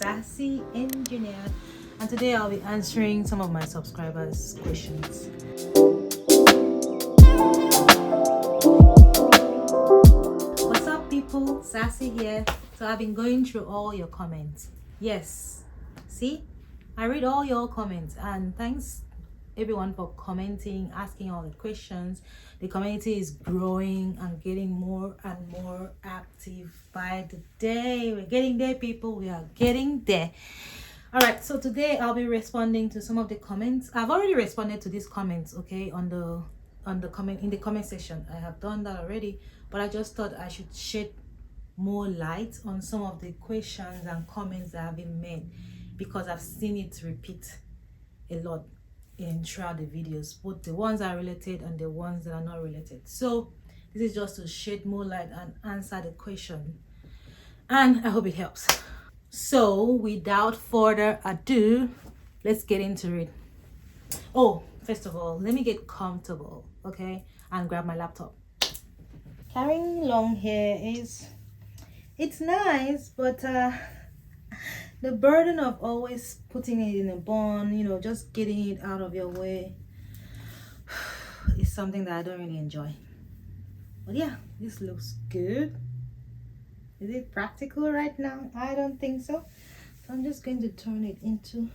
Sassy Engineer, and today I'll be answering some of my subscribers' questions. What's up, people? Sassy here. So I've been going through all your comments. Yes, see, I read all your comments, and thanks everyone for commenting, asking all the questions. The community is growing and getting more and more active by the day. We're getting there, people. We are getting there. All right, so today I'll be responding to some of the comments. I've already responded to these comments, okay, on the comment in the comment section. I have done that already, but I just thought I should shed more light on some of the questions and comments that have been made, because I've seen it repeat a lot throughout the videos, both the ones that are related and the ones that are not related. So this is just to shed more light and answer the question, and I hope it helps. So without further ado, let's get into it. Oh, first of all, let me get comfortable, okay, and grab my laptop. Carrying long hair it's nice, but the burden of always putting it in a bun, just getting it out of your way, is something that I don't really enjoy. But yeah, this looks good. Is it practical right now? I don't think so. So I'm just going to turn it into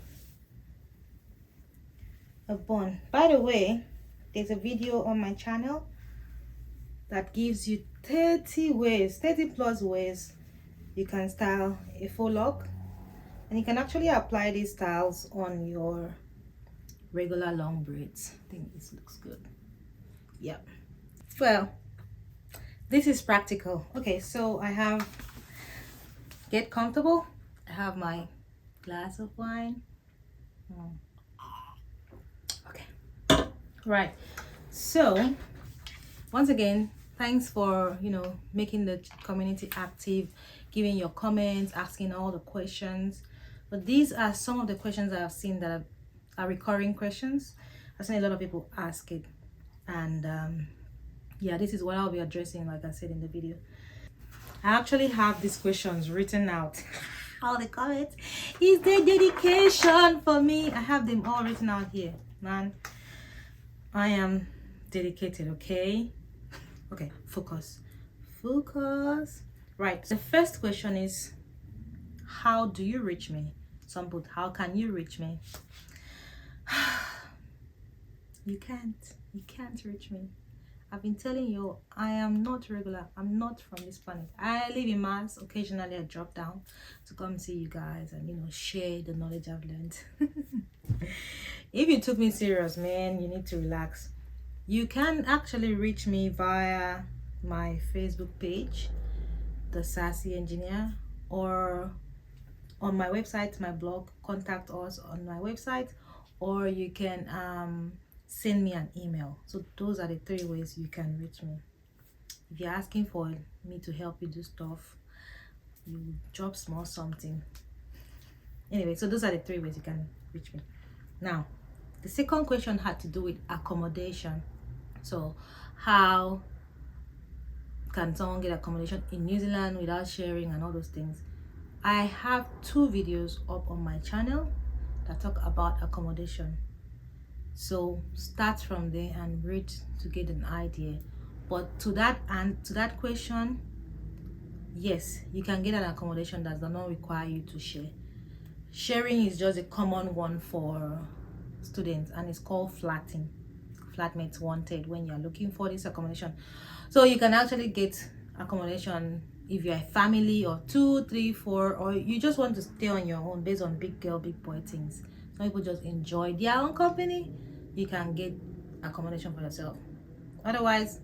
a bun. By the way, there's a video on my channel that gives you 30 plus ways you can style a faux lock. And you can actually apply these styles on your regular long braids. I think this looks good. Yep. Well, this is practical. Okay, so I have, get comfortable. I have my glass of wine. Okay. Right. So, once again, thanks for, making the community active, giving your comments, asking all the questions. But these are some of the questions that I've seen that are recurring questions. I've seen a lot of people ask it, and yeah, this is what I'll be addressing, like I said in the video. I actually have these questions written out. All the comments is the dedication for me. I have them all written out here, man. I am dedicated. Okay, focus. Right, the first question is, how do you reach me? Some put, how can you reach me? You can't reach me. I've been telling you, I am not regular. I'm not from this planet. I live in Mars. Occasionally I drop down to come see you guys and share the knowledge I've learned. If you took me serious, man, you need to relax. You can actually reach me via my Facebook page, The Sassy Engineer, or on my website, my blog. Contact us on my website, or you can send me an email. So those are the 3 ways you can reach me. If you're asking for me to help you do stuff, you drop small something. Anyway, so those are the 3 ways you can reach me. Now, the second question had to do with accommodation. So how can someone get accommodation in New Zealand without sharing and all those things? I have 2 videos up on my channel that talk about accommodation. So start from there and read to get an idea. But to that question, yes, you can get an accommodation that does not require you to share. Sharing is just a common one for students, and it's called flatting. Flatmates wanted when you're looking for this accommodation. So you can actually get accommodation if you're a family or 2, 3, 4, or you just want to stay on your own based on big girl, big boy things. Some people just enjoy their own company. You can get accommodation for yourself. Otherwise,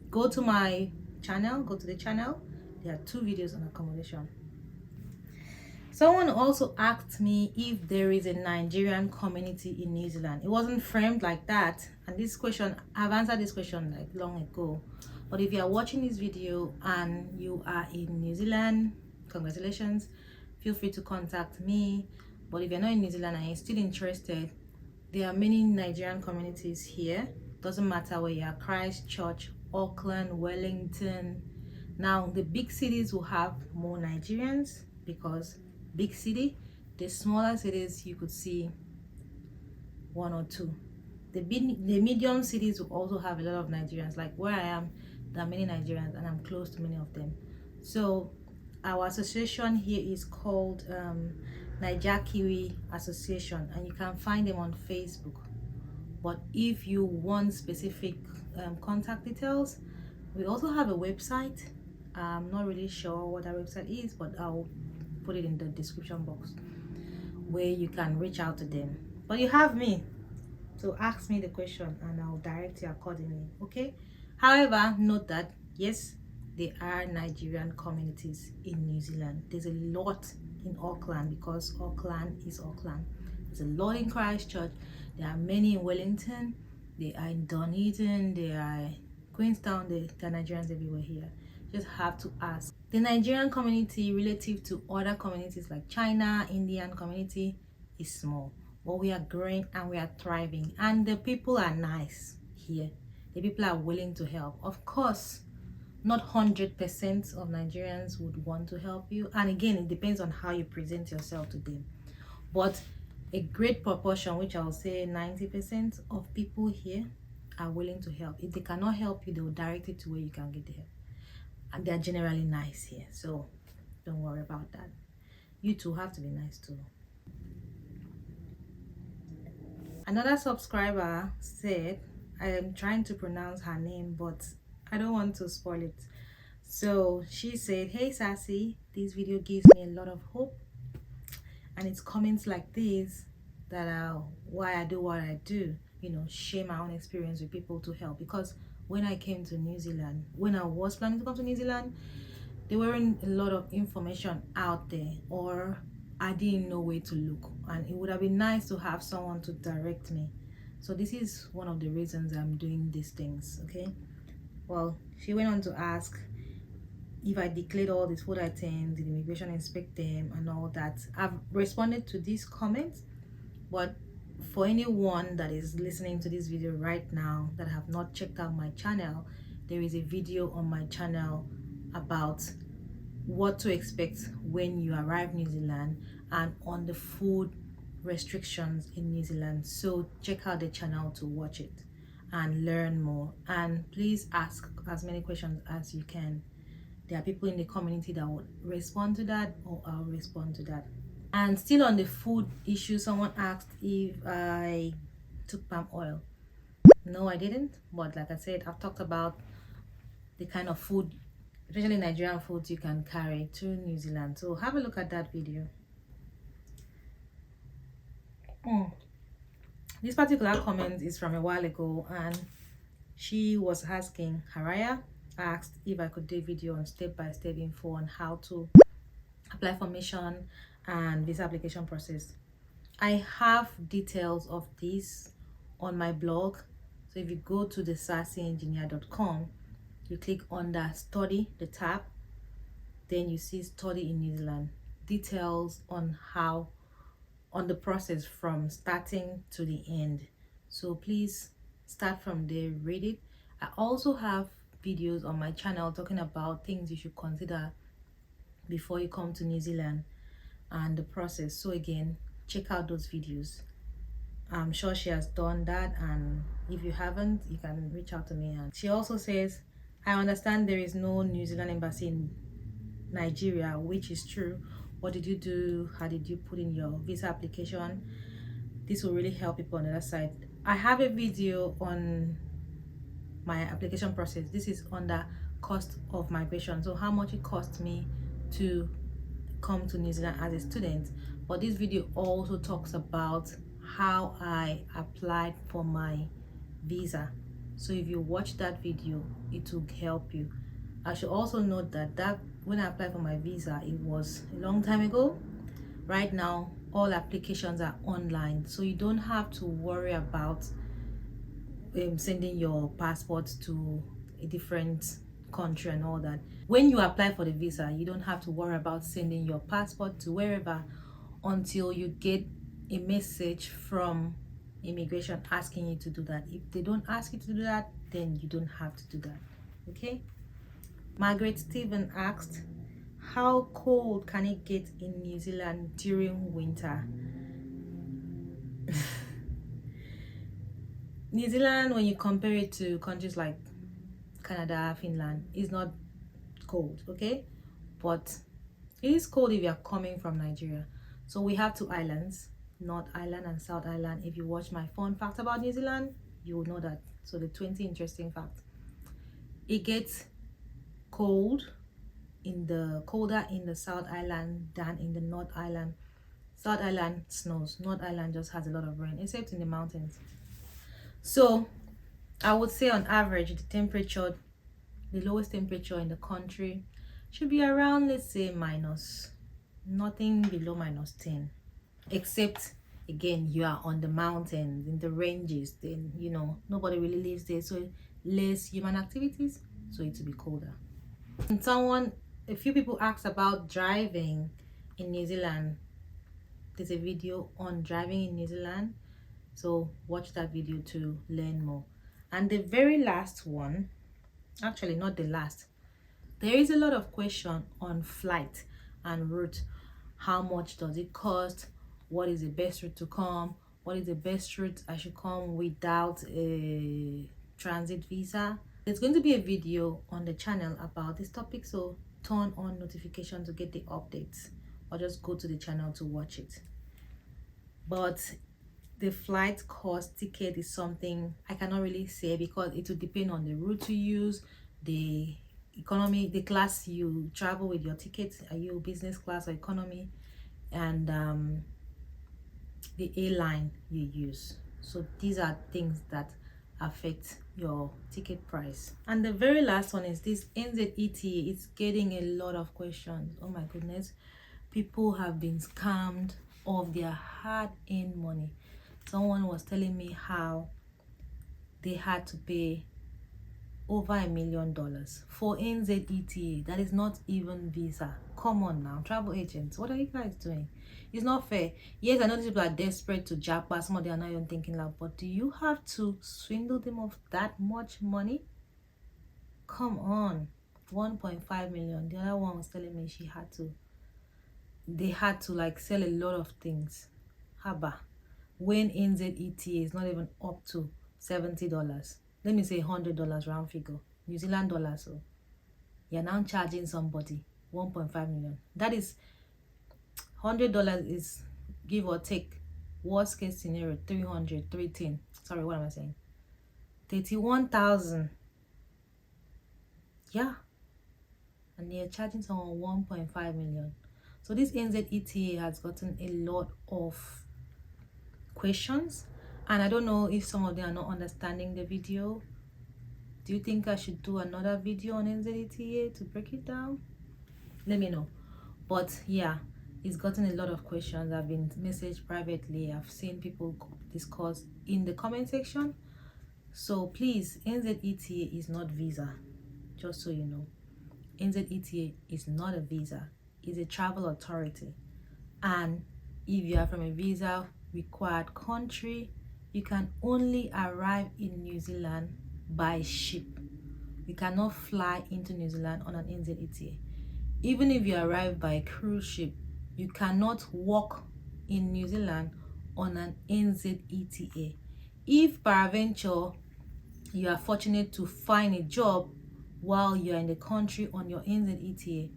go to my channel, go to the channel. There are 2 videos on accommodation. Someone also asked me if there is a Nigerian community in New Zealand. It wasn't framed like that, and this question, I've answered this question like long ago. But if you are watching this video and you are in New Zealand, congratulations, feel free to contact me. But if you're not in New Zealand and you're still interested, there are many Nigerian communities here. Doesn't matter where you are, Christchurch, Auckland, Wellington. Now the big cities will have more Nigerians because big city. The smaller cities you could see one or two. The medium cities will also have a lot of Nigerians. Like where I am, there are many Nigerians and I'm close to many of them. So our association here is called Niger Kiwi Association, and you can find them on Facebook. But if you want specific contact details, we also have a website. I'm not really sure what our website is, but I'll put it in the description box where you can reach out to them. But you have me, so ask me the question and I'll direct you accordingly. Okay, however, note that yes, there are Nigerian communities in New Zealand. There's a lot in Auckland because Auckland is Auckland. There's a lot in Christchurch. There are many in Wellington. They are in Dunedin. They are Queenstown. There are Nigerians everywhere here. Just have to ask. The Nigerian community relative to other communities like China, Indian community is small, but we are growing and we are thriving, and the people are nice here. The people are willing to help. Of course, not 100% of Nigerians would want to help you, and again, it depends on how you present yourself to them, but a great proportion, which I'll say 90% of people here are willing to help. If they cannot help you, they will direct it to where you can get the help, and they're generally nice here, so don't worry about that. You too have to be nice too. Another subscriber said, I am trying to pronounce her name, but I don't want to spoil it. So she said, hey Sassy, this video gives me a lot of hope, and it's comments like this that are why I do what I do, you know, share my own experience with people to help. Because when I came to New Zealand, when I was planning to come to New Zealand, there weren't a lot of information out there, or I didn't know where to look, and it would have been nice to have someone to direct me. So this is one of the reasons I'm doing these things. Okay, well, she went on to ask if I declared all these food items, did immigration inspect them and all that. I've responded to these comments, but for anyone that is listening to this video right now that have not checked out my channel, there is a video on my channel about what to expect when you arrive New Zealand and on the food restrictions in New Zealand. So check out the channel to watch it and learn more, and please ask as many questions as you can. There are people in the community that will respond to that, or I'll respond to that. And still on the food issue, someone asked if I took palm oil. No, I didn't, but like I said, I've talked about the kind of food, especially Nigerian foods, you can carry to New Zealand. So have a look at that video. This particular comment is from a while ago, and she was asking, Haraya asked if I could do a video on step-by-step info on how to apply for mission and visa application process. I have details of this on my blog. So if you go to the sassyengineer.com, you click on the study, the tab, then you see study in New Zealand, details on how, on the process from starting to the end. So please start from there, read it. I also have videos on my channel talking about things you should consider before you come to New Zealand and the process. So again, check out those videos. I'm sure she has done that, and if you haven't, you can reach out to me. And she also says, I understand there is no New Zealand embassy in Nigeria, which is true. What did you do? How did you put in your visa application? This will really help people on the other side. I have a video on my application process. This is under cost of migration, so how much it cost me to come to New Zealand as a student. But this video also talks about how I applied for my visa. So if you watch that video, it will help you. I should also note that when I applied for my visa, it was a long time ago. Right now, all applications are online, so you don't have to worry about sending your passport to a different country and all that. When you apply for the visa, you don't have to worry about sending your passport to wherever until you get a message from immigration asking you to do that. If they don't ask you to do that, then you don't have to do that. Okay. Margaret Stephen asked, How cold can it get in New Zealand during winter? New Zealand, when you compare it to countries like Canada, Finland, is not cold, okay? But it is cold if you're coming from Nigeria. So we have two islands, North Island and South Island. If you watch my fun fact about New Zealand, you will know that. So the 20 interesting facts. It gets colder in the South Island than in the North Island. South Island snows. North Island just has a lot of rain, except in the mountains. So I would say on average the lowest temperature in the country should be around, let's say, nothing below -10, except again you are on the mountains, in the ranges, then nobody really lives there, so less human activities, so it will be colder. And a few people asked about driving in New Zealand. There's a video on driving in New Zealand, so watch that video to learn more. And the very last one, actually not the last, there is a lot of question on flight and route. How much does it cost? What is the best route to come? What is the best route I should come without a transit visa? There's going to be a video on the channel about this topic, so turn on notifications to get the updates, or just go to the channel to watch it. But the flight cost ticket is something I cannot really say, because it will depend on the route you use, the economy, the class you travel with your ticket. Are you business class or economy? And the airline you use. So these are things that affect your ticket price. And the very last one is this NZETA. It's getting a lot of questions. Oh my goodness, people have been scammed of their hard-earned money. Someone was telling me how they had to pay over $1 million for NZETA. That is not even visa. Come on now, travel agents, what are you guys doing? It's not fair. Yes, I know these people are desperate to jackpot. Some of them are not even thinking loud, but do you have to swindle them of that much money? Come on. 1.5 million. The other one was telling me they had to like sell a lot of things. Haba, when NZETA is not even up to $70. Let me say $100 round figure, New Zealand dollars. So you're now charging somebody 1.5 million. That is $100 is, give or take, worst case scenario, 310. Sorry, what am I saying? 31,000. Yeah, and they're charging someone 1.5 million. So this NZETA has gotten a lot of questions, and I don't know if some of them are not understanding the video. Do you think I should do another video on NZETA to break it down? Let me know. But yeah, it's gotten a lot of questions. I've been messaged privately. I've seen people discuss in the comment section. So please, NZETA is not visa, just so you know. NZETA is not a visa. It's a travel authority. And if you are from a visa required country, you can only arrive in New Zealand by ship. You cannot fly into New Zealand on an NZETA. Even if you arrive by cruise ship, you cannot walk in New Zealand on an NZETA. If peradventure you are fortunate to find a job while you are in the country on your NZETA,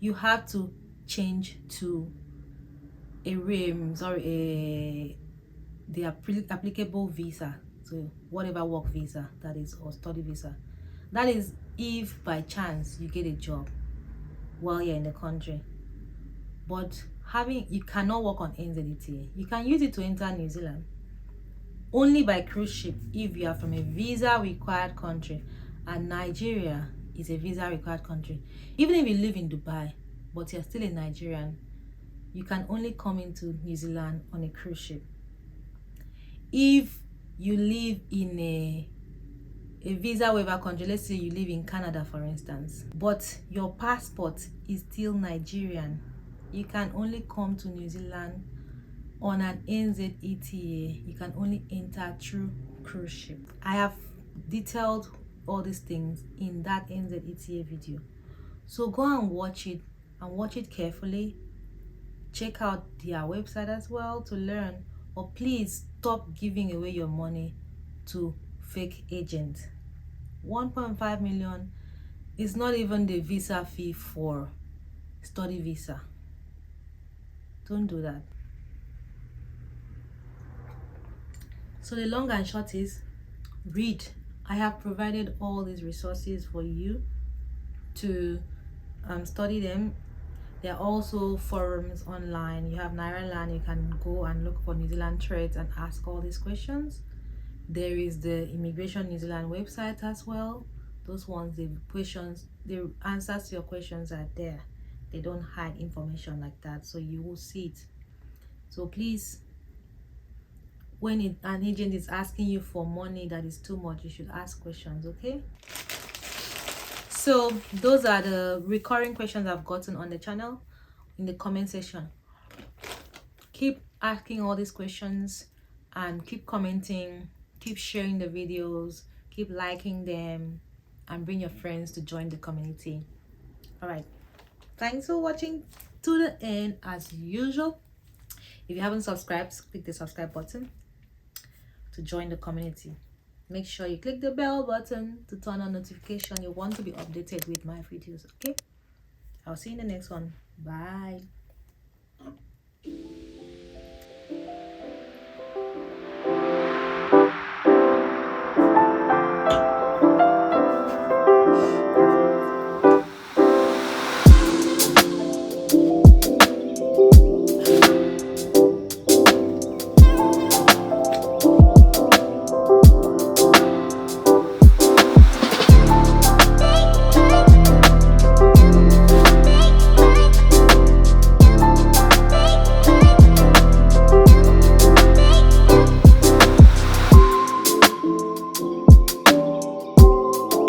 you have to change to the applicable visa, so whatever work visa that is, or study visa. That is if by chance you get a job while you're in the country. But you cannot work on NZETA. You can use it to enter New Zealand only by cruise ship if you are from a visa required country, and Nigeria is a visa required country. Even if you live in Dubai but you're still a Nigerian, you can only come into New Zealand on a cruise ship. If you live in a visa waiver country, let's say you live in Canada for instance, but your passport is still Nigerian, you can only come to New Zealand on an NZETA. You can only enter through cruise ship. I have detailed all these things in that NZETA video, so go and watch it and watch it carefully. Check out their website as well to learn. Or please stop giving away your money to fake agents. 1.5 million is not even the visa fee for study visa. Don't do that. So the long and short is, read. I have provided all these resources for you to study them. There are also forums online. You have Naira Land. You can go and look for New Zealand trades and ask all these questions. There is the Immigration New Zealand website as well. Those ones, the questions, the answers to your questions are there. They don't hide information like that, so you will see it. So please, when an agent is asking you for money that is too much, you should ask questions, okay? So those are the recurring questions I've gotten on the channel. In the comment section, keep asking all these questions and keep commenting, keep sharing the videos, keep liking them, and bring your friends to join the community. All right, thanks for watching to the end. As usual, if you haven't subscribed, click the subscribe button to join the community. Make sure you click the bell button to turn on notification. You want to be updated with my videos, okay? I'll see you in the next one. Bye.